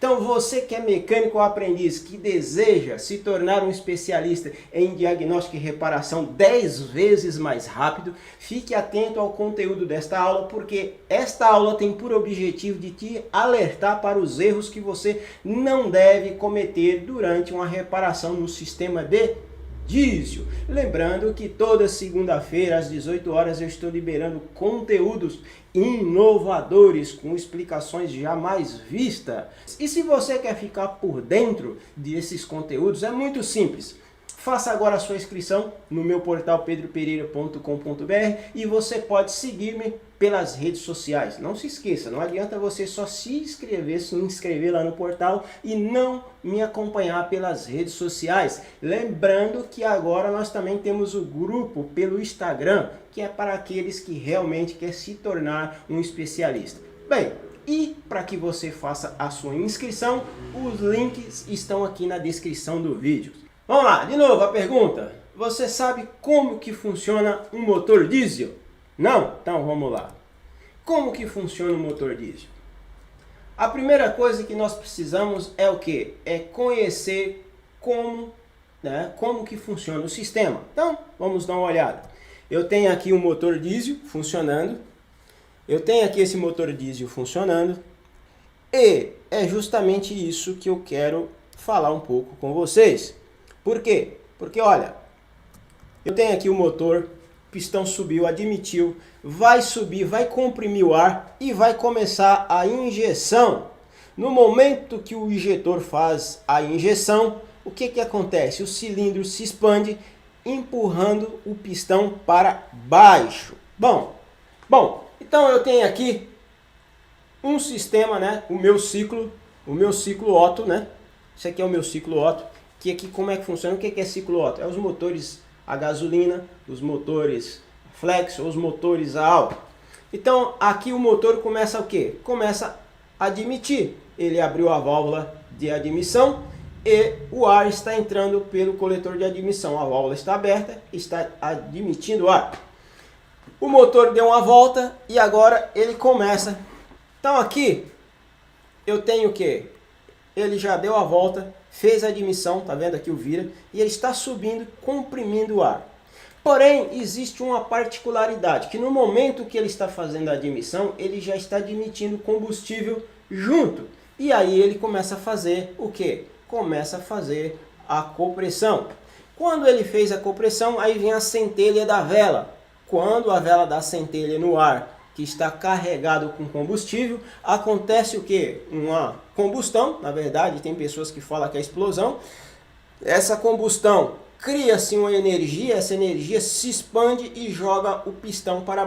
Então você que é mecânico ou aprendiz, que deseja se tornar um especialista em diagnóstico e reparação 10 vezes mais rápido, fique atento ao conteúdo desta aula, porque esta aula tem por objetivo de te alertar para os erros que você não deve cometer durante uma reparação no sistema de diesel. Lembrando que toda segunda-feira às 18 horas eu estou liberando conteúdos inovadores com explicações jamais vistas. E se você quer ficar por dentro desses conteúdos, é muito simples. Faça agora a sua inscrição no meu portal pedropereira.com.br e você pode seguir-me pelas redes sociais. Não se esqueça, não adianta você só se inscrever lá no portal e não me acompanhar pelas redes sociais. Lembrando que agora nós também temos o grupo pelo Instagram, que é para aqueles que realmente querem se tornar um especialista. Bem, e para que você faça a sua inscrição, os links estão aqui na descrição do vídeo. Vamos lá, de novo a pergunta. Você sabe como que funciona um motor diesel? Não? Então vamos lá. Como que funciona um motor diesel? A primeira coisa que nós precisamos é o quê? É conhecer como que funciona o sistema. Então, vamos dar uma olhada. Eu tenho aqui um motor diesel funcionando. Eu tenho aqui esse motor diesel funcionando. E é justamente isso que eu quero falar um pouco com vocês. Por quê? Porque olha, eu tenho aqui o motor, pistão subiu, admitiu, vai subir, vai comprimir o ar e vai começar a injeção. No momento que o injetor faz a injeção, o que acontece? O cilindro se expande, empurrando o pistão para baixo. Bom, então eu tenho aqui um sistema, né? O meu ciclo Otto, né? Esse aqui é o meu ciclo Otto. Que aqui como é que funciona? O que é ciclo Otto? É os motores a gasolina, os motores flex, os motores a álcool. Então aqui o motor começa o quê? Começa a admitir. Ele abriu a válvula de admissão e o ar está entrando pelo coletor de admissão. A válvula está aberta, está admitindo ar. O motor deu uma volta e agora ele começa. Então aqui eu tenho o quê? Ele já deu a volta, fez a admissão, tá vendo aqui o vira, e ele está subindo, comprimindo o ar. Porém, existe uma particularidade, que no momento que ele está fazendo a admissão, ele já está admitindo combustível junto. E aí ele começa a fazer o quê? Começa a fazer a compressão. Quando ele fez a compressão, aí vem a centelha da vela. Quando a vela dá centelha no ar, que está carregado com combustível, acontece o que? Uma combustão, na verdade tem pessoas que falam que é explosão. Essa combustão cria-se uma energia, essa energia se expande e joga o pistão para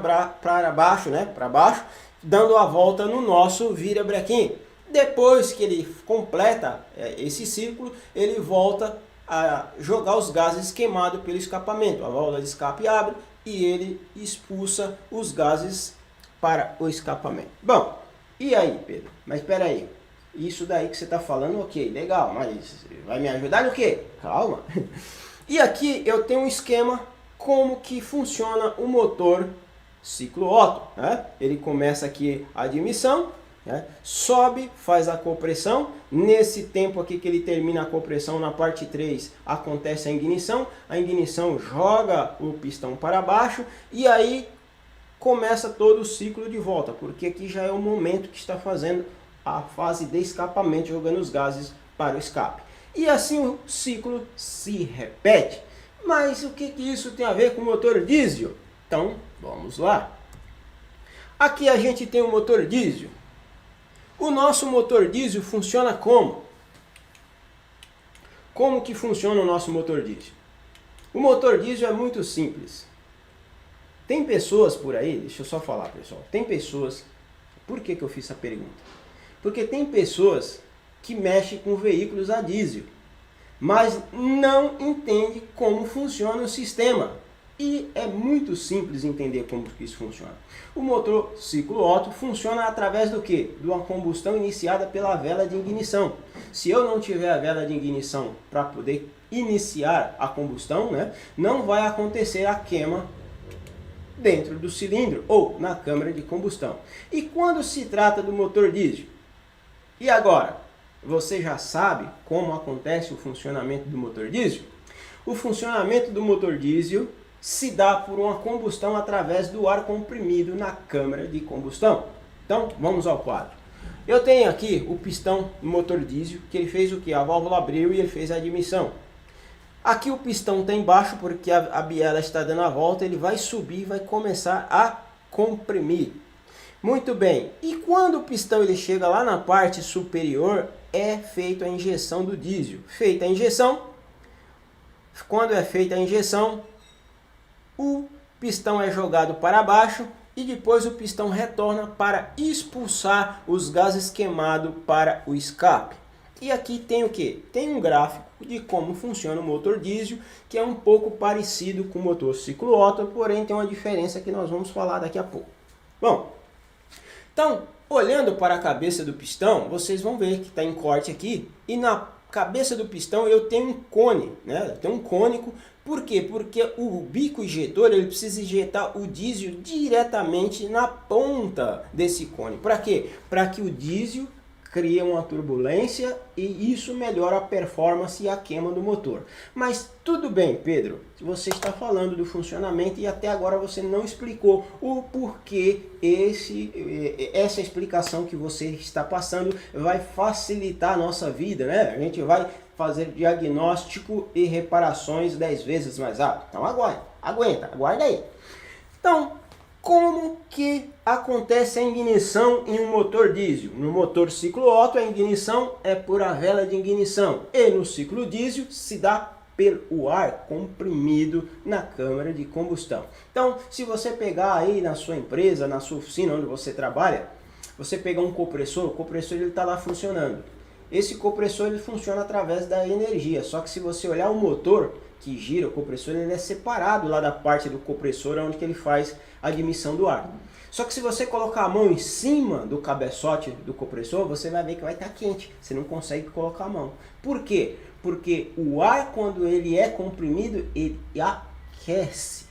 baixo, né? Para baixo, dando a volta no nosso virabrequim. Depois que ele completa esse ciclo, ele volta a jogar os gases queimados pelo escapamento. A válvula de escape abre e ele expulsa os gases para o escapamento. Bom, e aí, Pedro? Mas espera aí, isso daí que você está falando, ok, legal, mas vai me ajudar no quê? Calma. E aqui eu tenho um esquema como que funciona o motor ciclo Otto, né? Ele começa aqui a admissão, né? Sobe, faz a compressão. Nesse tempo aqui que ele termina a compressão, na parte 3, acontece a ignição joga o pistão para baixo e aí começa todo o ciclo de volta, porque aqui já é o momento que está fazendo a fase de escapamento, jogando os gases para o escape. E assim o ciclo se repete. Mas o que isso tem a ver com o motor diesel? Então, vamos lá. Aqui a gente tem o motor diesel. O nosso motor diesel funciona como? Como que funciona o nosso motor diesel? O motor diesel é muito simples. Tem pessoas por aí, deixa eu só falar, pessoal. Tem pessoas, por que eu fiz essa pergunta? Porque tem pessoas que mexem com veículos a diesel, mas não entendem como funciona o sistema. E é muito simples entender como que isso funciona. O motor ciclo Otto funciona através do quê? De uma combustão iniciada pela vela de ignição. Se eu não tiver a vela de ignição para poder iniciar a combustão, né, não vai acontecer a queima dentro do cilindro ou na câmara de combustão. E quando se trata do motor diesel? E agora? você já sabe como acontece o funcionamento do motor diesel? O funcionamento do motor diesel se dá por uma combustão através do ar comprimido na câmara de combustão. Então, vamos ao quadro. Eu tenho aqui o pistão do motor diesel, que ele fez o que? A válvula abriu e ele fez a admissão. Aqui o pistão está embaixo porque a biela está dando a volta, ele vai subir e vai começar a comprimir. Muito bem, e quando o pistão ele chega lá na parte superior, é feita a injeção do diesel. Feita a injeção, quando é feita a injeção, o pistão é jogado para baixo e depois o pistão retorna para expulsar os gases queimados para o escape. E aqui tem o que? Tem um gráfico de como funciona o motor diesel, que é um pouco parecido com o motor ciclo Otto, porém tem uma diferença que nós vamos falar daqui a pouco. Bom, então, olhando para a cabeça do pistão, vocês vão ver que está em corte aqui, e na cabeça do pistão eu tenho um cone, né? Eu tenho um cônico. Por quê? Porque o bico injetor ele precisa injetar o diesel diretamente na ponta desse cone. Para quê? Para que o diesel crie uma turbulência e isso melhora a performance e a queima do motor. Mas tudo bem, Pedro, você está falando do funcionamento e até agora você não explicou o porquê essa explicação que você está passando vai facilitar a nossa vida, né? A gente vai fazer diagnóstico e reparações 10 vezes mais rápido. Então aguarda aí. Então, como que acontece a ignição em um motor diesel? No motor ciclo Otto, a ignição é por a vela de ignição. E no ciclo diesel se dá pelo ar comprimido na câmara de combustão. Então, se você pegar aí na sua empresa, na sua oficina onde você trabalha, você pegar um compressor, o compressor ele está lá funcionando. Esse compressor ele funciona através da energia, só que se você olhar o motor que gira o compressor, ele é separado lá da parte do compressor onde que ele faz a admissão do ar. Só que se você colocar a mão em cima do cabeçote do compressor, você vai ver que vai estar quente, você não consegue colocar a mão. Por quê? Porque o ar, quando ele é comprimido, ele aquece.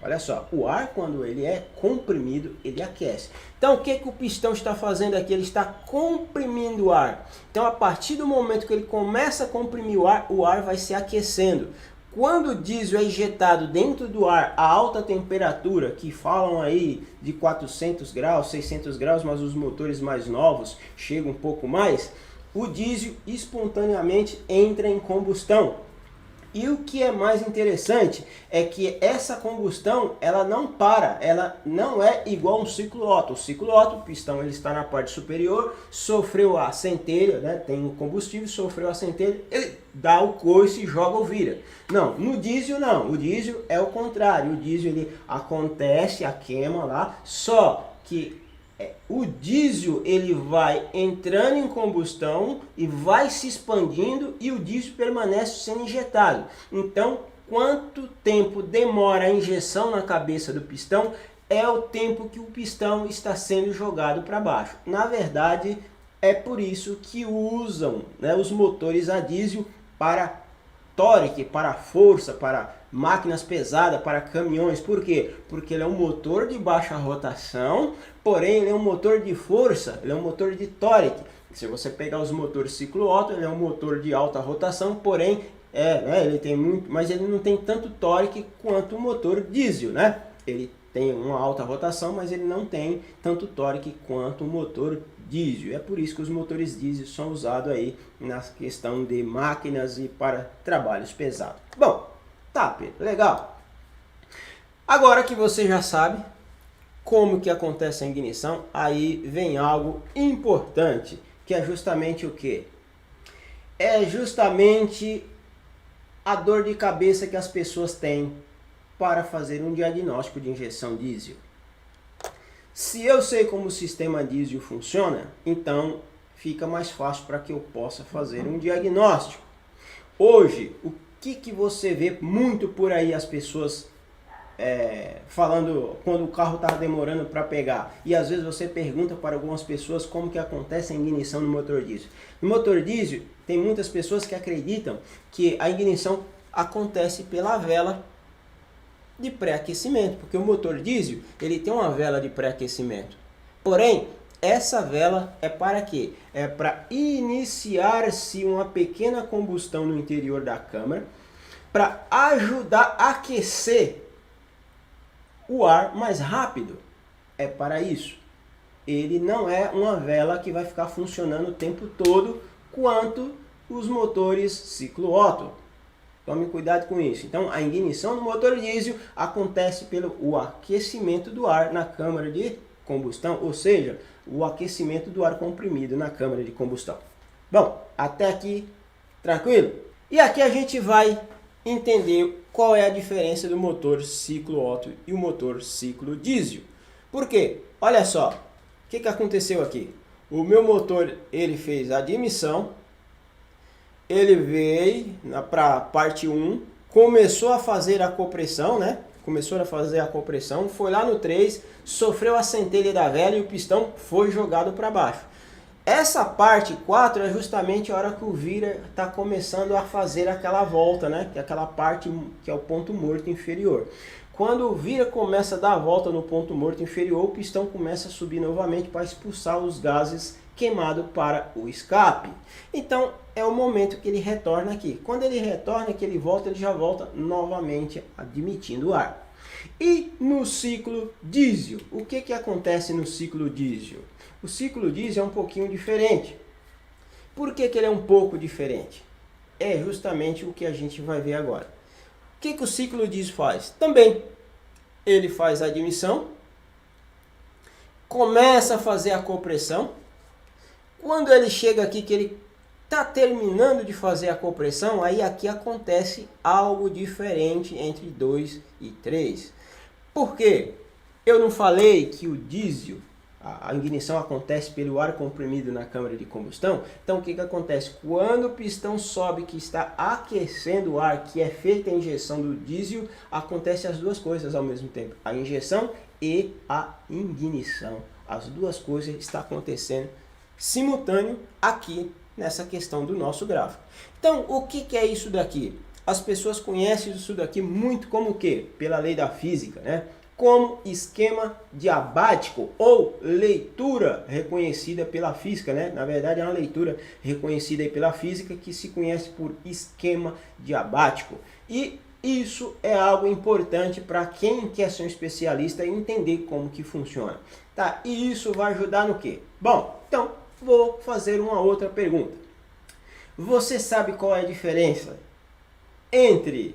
Olha só, o ar quando ele é comprimido, ele aquece. Então o que o pistão está fazendo aqui? Ele está comprimindo o ar. Então a partir do momento que ele começa a comprimir o ar vai se aquecendo. Quando o diesel é injetado dentro do ar a alta temperatura, que falam aí de 400 graus, 600 graus, mas os motores mais novos chegam um pouco mais, o diesel espontaneamente entra em combustão. E o que é mais interessante é que essa combustão ela não para, ela não é igual um ciclo Otto. O ciclo Otto, o pistão ele está na parte superior, sofreu a centelha, né? Tem o combustível, sofreu a centelha, ele dá o coice e joga ou vira. Não, no diesel não, o diesel é o contrário, o diesel ele acontece a queima lá, só que o diesel ele vai entrando em combustão e vai se expandindo e o diesel permanece sendo injetado. Então, quanto tempo demora a injeção na cabeça do pistão é o tempo que o pistão está sendo jogado para baixo. Na verdade, é por isso que usam, né, os motores a diesel para torque, para força, para máquinas pesadas, para caminhões. Por quê? Porque ele é um motor de baixa rotação, porém ele é um motor de força, ele é um motor de torque. Se você pegar os motores ciclo Otto, ele é um motor de alta rotação, porém ele tem muito, mas ele não tem tanto torque quanto o motor diesel, né? Ele tem uma alta rotação, mas ele não tem tanto torque quanto o motor diesel. É por isso que os motores diesel são usados aí na questão de máquinas e para trabalhos pesados. Bom, tá, Pedro, legal. Agora que você já sabe como que acontece a ignição, aí vem algo importante, que é justamente o quê? É justamente a dor de cabeça que as pessoas têm para fazer um diagnóstico de injeção diesel. Se eu sei como o sistema diesel funciona, então fica mais fácil para que eu possa fazer um diagnóstico. Hoje, o que você vê muito por aí as pessoas falando quando o carro está demorando para pegar? E às vezes você pergunta para algumas pessoas como que acontece a ignição no motor diesel. No motor diesel, tem muitas pessoas que acreditam que a ignição acontece pela vela de pré-aquecimento, porque o motor diesel ele tem uma vela de pré-aquecimento. Porém, essa vela é para quê? É para iniciar-se uma pequena combustão no interior da câmara, para ajudar a aquecer o ar mais rápido. É para isso. Ele não é uma vela que vai ficar funcionando o tempo todo quanto os motores ciclo Otto. Tome cuidado com isso. Então, a ignição do motor diesel acontece pelo aquecimento do ar na câmara de combustão, ou seja, o aquecimento do ar comprimido na câmara de combustão. Bom, até aqui, tranquilo? E aqui a gente vai entender qual é a diferença do motor ciclo Otto e o motor ciclo diesel. Por quê? Olha só, o que aconteceu aqui? O meu motor, ele fez a admissão, ele veio para a parte 1, começou a fazer a compressão, né? Começou a fazer a compressão, foi lá no 3, sofreu a centelha da vela e o pistão foi jogado para baixo. Essa parte 4 é justamente a hora que o vira está começando a fazer aquela volta, né? Que é aquela parte que é o ponto morto inferior. Quando o vira começa a dar a volta no ponto morto inferior, o pistão começa a subir novamente para expulsar os gases queimados para o escape. Então é o momento que ele retorna aqui. Quando ele retorna, que ele já volta novamente admitindo o ar. E no ciclo diesel, o que acontece no ciclo diesel? O ciclo diesel é um pouquinho diferente. Por que ele é um pouco diferente? É justamente o que a gente vai ver agora. O que o ciclo diesel faz? Também ele faz a admissão, começa a fazer a compressão. Quando ele chega aqui, que ele está terminando de fazer a compressão, aí aqui acontece algo diferente entre 2 e 3. Por quê? Eu não falei que o diesel, a ignição acontece pelo ar comprimido na câmara de combustão? Então o que acontece? Quando o pistão sobe, que está aquecendo o ar, que é feita a injeção do diesel, acontece as duas coisas ao mesmo tempo. A injeção e a ignição. As duas coisas estão acontecendo simultâneo aqui nessa questão do nosso gráfico. Então o que é isso daqui? As pessoas conhecem isso daqui muito como o quê? Pela lei da física, né? Como esquema diabático ou leitura reconhecida pela física, né? Na verdade é uma leitura reconhecida aí pela física que se conhece por esquema diabático. E isso é algo importante para quem quer ser um especialista e entender como que funciona. Tá? E isso vai ajudar no quê? Bom, então vou fazer uma outra pergunta. Você sabe qual é a diferença entre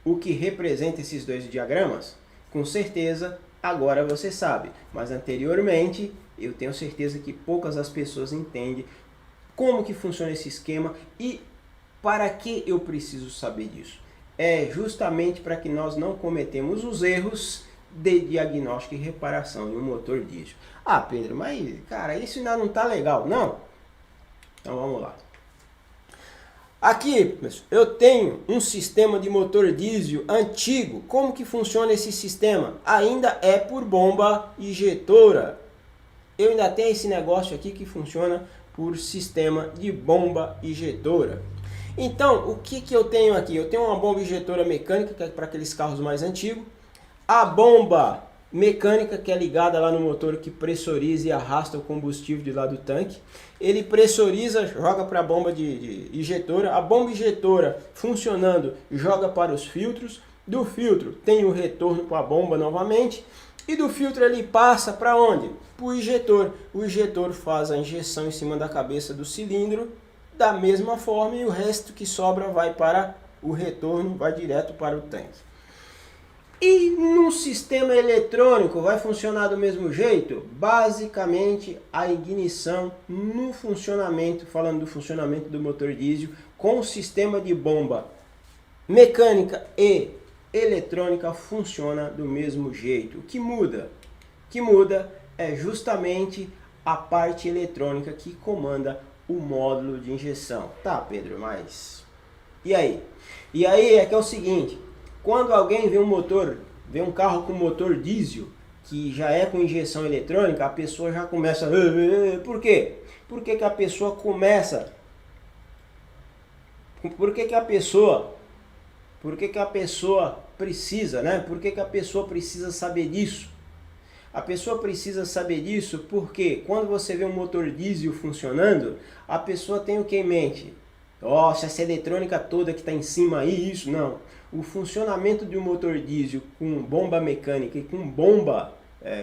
o que representa esses dois diagramas? Com certeza, agora você sabe, mas anteriormente eu tenho certeza que poucas as pessoas entendem como que funciona esse esquema e para que eu preciso saber disso. É justamente para que nós não cometemos os erros de diagnóstico e reparação em um motor diesel. Ah, Pedro, mas cara, isso ainda não está legal, não? Então vamos lá. Aqui, eu tenho um sistema de motor diesel antigo. Como que funciona esse sistema? Ainda é por bomba injetora. Eu ainda tenho esse negócio aqui que funciona por sistema de bomba injetora. Então, o que eu tenho aqui? Eu tenho uma bomba injetora mecânica, que é para aqueles carros mais antigos. A bomba mecânica, que é ligada lá no motor, que pressuriza e arrasta o combustível de lá do tanque. Ele pressuriza, joga para a bomba de injetora. A bomba injetora funcionando, joga para os filtros. Do filtro tem o retorno para a bomba novamente. E do filtro ele passa para onde? Para o injetor. O injetor faz a injeção em cima da cabeça do cilindro da mesma forma e o resto que sobra vai para o retorno, vai direto para o tanque. E no sistema eletrônico vai funcionar do mesmo jeito? Basicamente a ignição no funcionamento, falando do funcionamento do motor diesel, com o sistema de bomba mecânica e eletrônica funciona do mesmo jeito. O que muda? O que muda é justamente a parte eletrônica que comanda o módulo de injeção. Tá, Pedro, mas e aí? E aí é que é o seguinte, quando alguém vê um carro com motor diesel, que já é com injeção eletrônica, a pessoa já começa... Por quê? Por que a pessoa começa... Por que a pessoa precisa, né? Por que a pessoa precisa saber disso? A pessoa precisa saber disso porque quando você vê um motor diesel funcionando, a pessoa tem o que em mente? Nossa, essa eletrônica toda que está em cima aí, isso não. O funcionamento de um motor diesel com bomba mecânica e com bomba,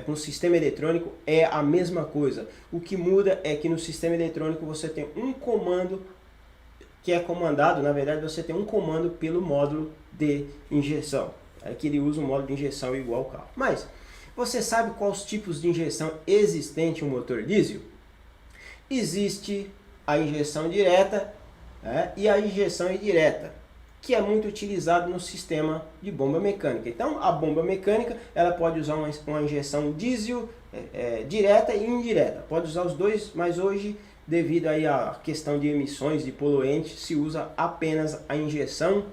com sistema eletrônico é a mesma coisa. O que muda é que no sistema eletrônico você tem um comando que é comandado, na verdade você tem um comando pelo módulo de injeção. É que ele usa um módulo de injeção igual ao carro. Mas você sabe quais tipos de injeção existem em um motor diesel? Existe a injeção direta e a injeção indireta, que é muito utilizado no sistema de bomba mecânica. Então, a bomba mecânica ela pode usar uma injeção diesel direta e indireta. Pode usar os dois, mas hoje, devido aí à questão de emissões de poluentes, se usa apenas a injeção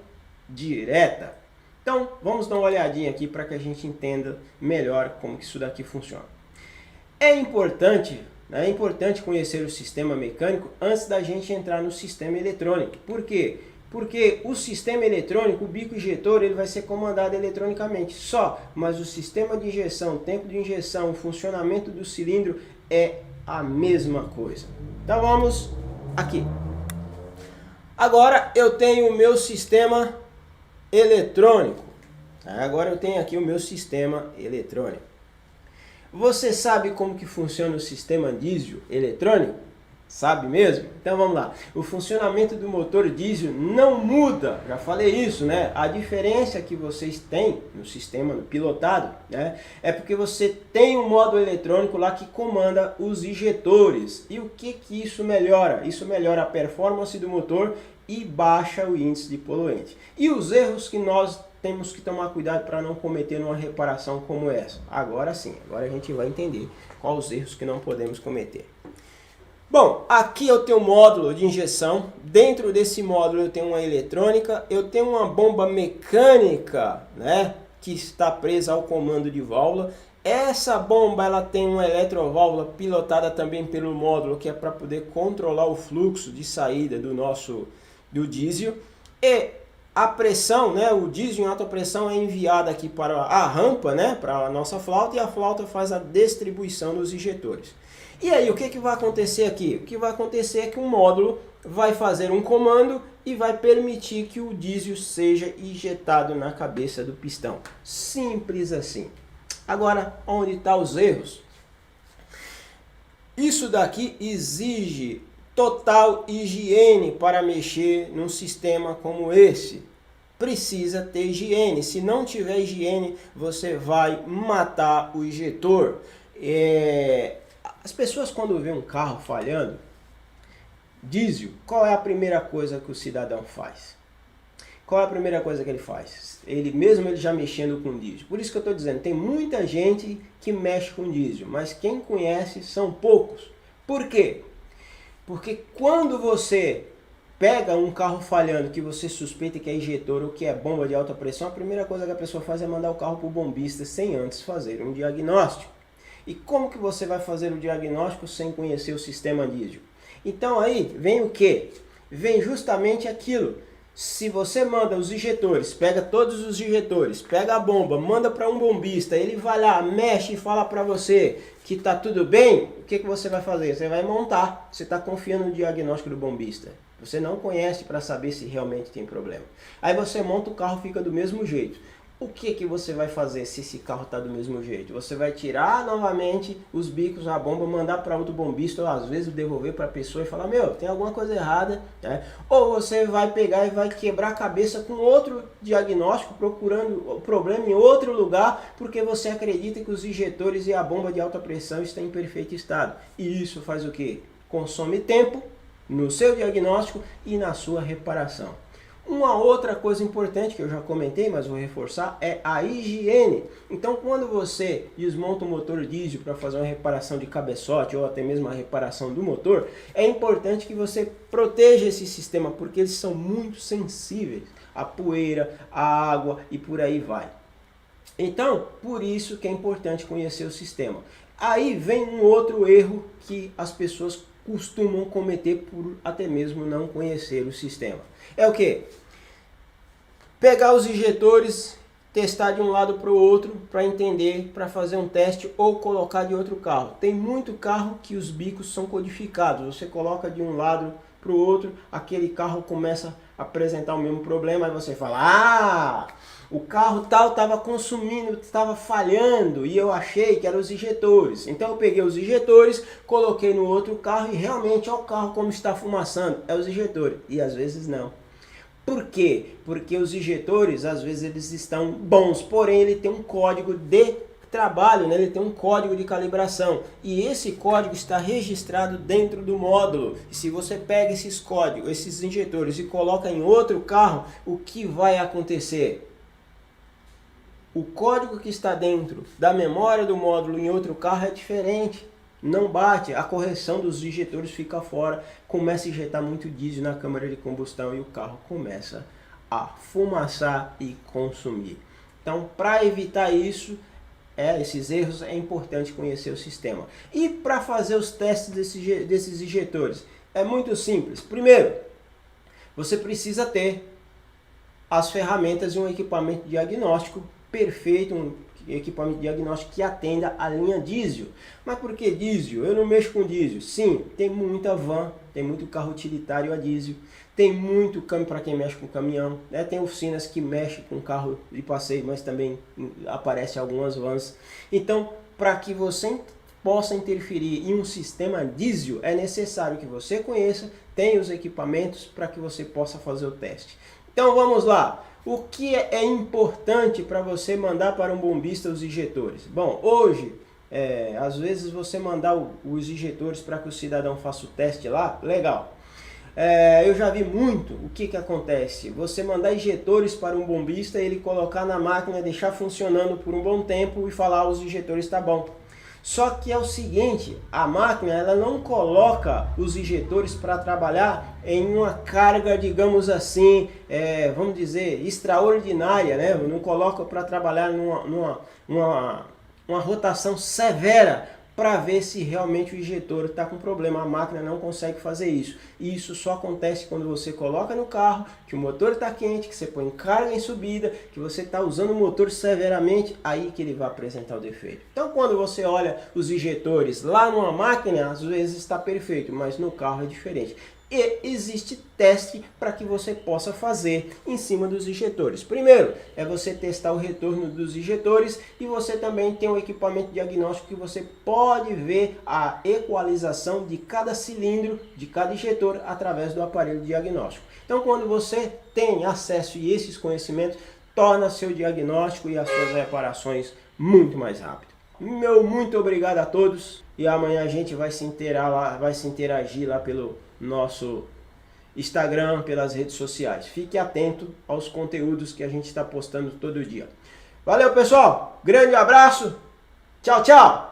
direta. Então, vamos dar uma olhadinha aqui para que a gente entenda melhor como que isso daqui funciona. É importante conhecer o sistema mecânico antes da gente entrar no sistema eletrônico. Por quê? Porque o sistema eletrônico, o bico injetor, ele vai ser comandado eletronicamente só, mas o sistema de injeção, o tempo de injeção, o funcionamento do cilindro é a mesma coisa. Então vamos aqui. Agora eu tenho o meu sistema eletrônico. Agora eu tenho aqui o meu sistema eletrônico. Você sabe como que funciona o sistema diesel eletrônico? Sabe mesmo? Então vamos lá. O funcionamento do motor diesel não muda. Já falei isso, né? A diferença que vocês têm no sistema, no pilotado, né? É porque você tem um módulo eletrônico lá que comanda os injetores. E o que isso melhora? Isso melhora a performance do motor e baixa o índice de poluente. E os erros que nós temos que tomar cuidado para não cometer numa reparação como essa. Agora sim, agora a gente vai entender quais os erros que não podemos cometer. Bom, aqui eu tenho um módulo de injeção. Dentro desse módulo eu tenho uma eletrônica, eu tenho uma bomba mecânica, né, que está presa ao comando de válvula. Essa bomba ela tem uma eletroválvula pilotada também pelo módulo, que é para poder controlar o fluxo de saída do diesel. E a pressão, né, o diesel em alta pressão é enviado aqui para a rampa, né, para a nossa flauta, e a flauta faz a distribuição dos injetores. E aí, o que vai acontecer aqui? O que vai acontecer é que um módulo vai fazer um comando e vai permitir que o diesel seja injetado na cabeça do pistão. Simples assim. Agora, onde estão os erros? Isso daqui exige total higiene para mexer num sistema como esse. Precisa ter higiene. Se não tiver higiene, você vai matar o injetor. As pessoas, quando vê um carro falhando, diesel, qual é a primeira coisa que o cidadão faz? Qual é a primeira coisa que ele faz? Ele já mexendo com diesel. Por isso que eu estou dizendo, tem muita gente que mexe com diesel, mas quem conhece são poucos. Por quê? Porque quando você pega um carro falhando que você suspeita que é injetor ou que é bomba de alta pressão, a primeira coisa que a pessoa faz é mandar o carro para o bombista sem antes fazer um diagnóstico. E como que você vai fazer o diagnóstico sem conhecer o sistema diesel? Então aí vem o que? Vem justamente aquilo. Se você manda os injetores, pega todos os injetores, pega a bomba, manda para um bombista, ele vai lá, mexe e fala para você que está tudo bem, o que você vai fazer? Você vai montar, você está confiando no diagnóstico do bombista. Você não conhece para saber se realmente tem problema. Aí você monta o carro, fica do mesmo jeito. O que você vai fazer se esse carro está do mesmo jeito? Você vai tirar novamente os bicos, a bomba, mandar para outro bombista, ou às vezes devolver para a pessoa e falar, meu, tem alguma coisa errada, né? Ou você vai pegar e vai quebrar a cabeça com outro diagnóstico, procurando o problema em outro lugar, porque você acredita que os injetores e a bomba de alta pressão estão em perfeito estado. E isso faz o quê? Consome tempo no seu diagnóstico e na sua reparação. Uma outra coisa importante que eu já comentei, mas vou reforçar, é a higiene. Então, quando você desmonta um motor diesel para fazer uma reparação de cabeçote ou até mesmo a reparação do motor, é importante que você proteja esse sistema, porque eles são muito sensíveis à poeira, à água e por aí vai. Então, por isso que é importante conhecer o sistema. Aí vem um outro erro que as pessoas costumam cometer por até mesmo não conhecer o sistema. É o que? Pegar os injetores testar de um lado para o outro para entender, para fazer um teste ou colocar de outro carro. Tem muito carro que os bicos são codificados. Você coloca de um lado para o outro, aquele carro começa a apresentar o mesmo problema, aí você fala: ah, o carro tal estava consumindo, estava falhando e eu achei que eram os injetores. Então eu peguei os injetores, coloquei no outro carro e realmente é o carro como está fumaçando, é os injetores. E às vezes não. Por quê? Porque os injetores, às vezes eles estão bons, porém ele tem um código de trabalho, né? Ele tem um código de calibração e esse código está registrado dentro do módulo. E se você pega esses códigos, esses injetores e coloca em outro carro, o que vai acontecer? O código que está dentro da memória do módulo em outro carro é diferente. Não bate, a correção dos injetores fica fora, começa a injetar muito diesel na câmara de combustão e o carro começa a fumaçar e consumir. Então, para evitar isso, esses erros, é importante conhecer o sistema. E para fazer os testes desses injetores, é muito simples. Primeiro, você precisa ter as ferramentas e um equipamento diagnóstico perfeito, um equipamento diagnóstico que atenda a linha diesel. Mas por que diesel? Eu não mexo com diesel. Sim, tem muita van, tem muito carro utilitário a diesel, tem muito câmbio para quem mexe com caminhão, né? Tem oficinas que mexem com carro de passeio, mas também aparecem algumas vans. Então, para que você possa interferir em um sistema diesel, é necessário que você conheça, tenha os equipamentos para que você possa fazer o teste. Então vamos lá. O que é importante para você mandar para um bombista os injetores? Bom, hoje, às vezes você mandar os injetores para que o cidadão faça o teste lá, legal. Eu já vi muito o que acontece. Você mandar injetores para um bombista, ele colocar na máquina, deixar funcionando por um bom tempo e falar: os injetores está bom. Só que é o seguinte, a máquina ela não coloca os injetores para trabalhar em uma carga, digamos assim, vamos dizer, extraordinária, né? Não coloca para trabalhar numa rotação severa para ver se realmente o injetor está com problema. A máquina não consegue fazer isso. E isso só acontece quando você coloca no carro, que o motor está quente, que você põe carga em subida, que você está usando o motor severamente, aí que ele vai apresentar o defeito. Então quando você olha os injetores lá numa máquina, às vezes está perfeito, mas no carro é diferente. E existe teste para que você possa fazer em cima dos injetores. Primeiro, é você testar o retorno dos injetores e você também tem um equipamento diagnóstico que você pode ver a equalização de cada cilindro, de cada injetor, através do aparelho diagnóstico. Então, quando você tem acesso a esses conhecimentos, torna seu diagnóstico e as suas reparações muito mais rápido. Meu muito obrigado a todos e amanhã a gente vai se interagir lá pelo nosso Instagram, pelas redes sociais. Fique atento aos conteúdos que a gente está postando todo dia. Valeu, pessoal! Grande abraço! Tchau, tchau!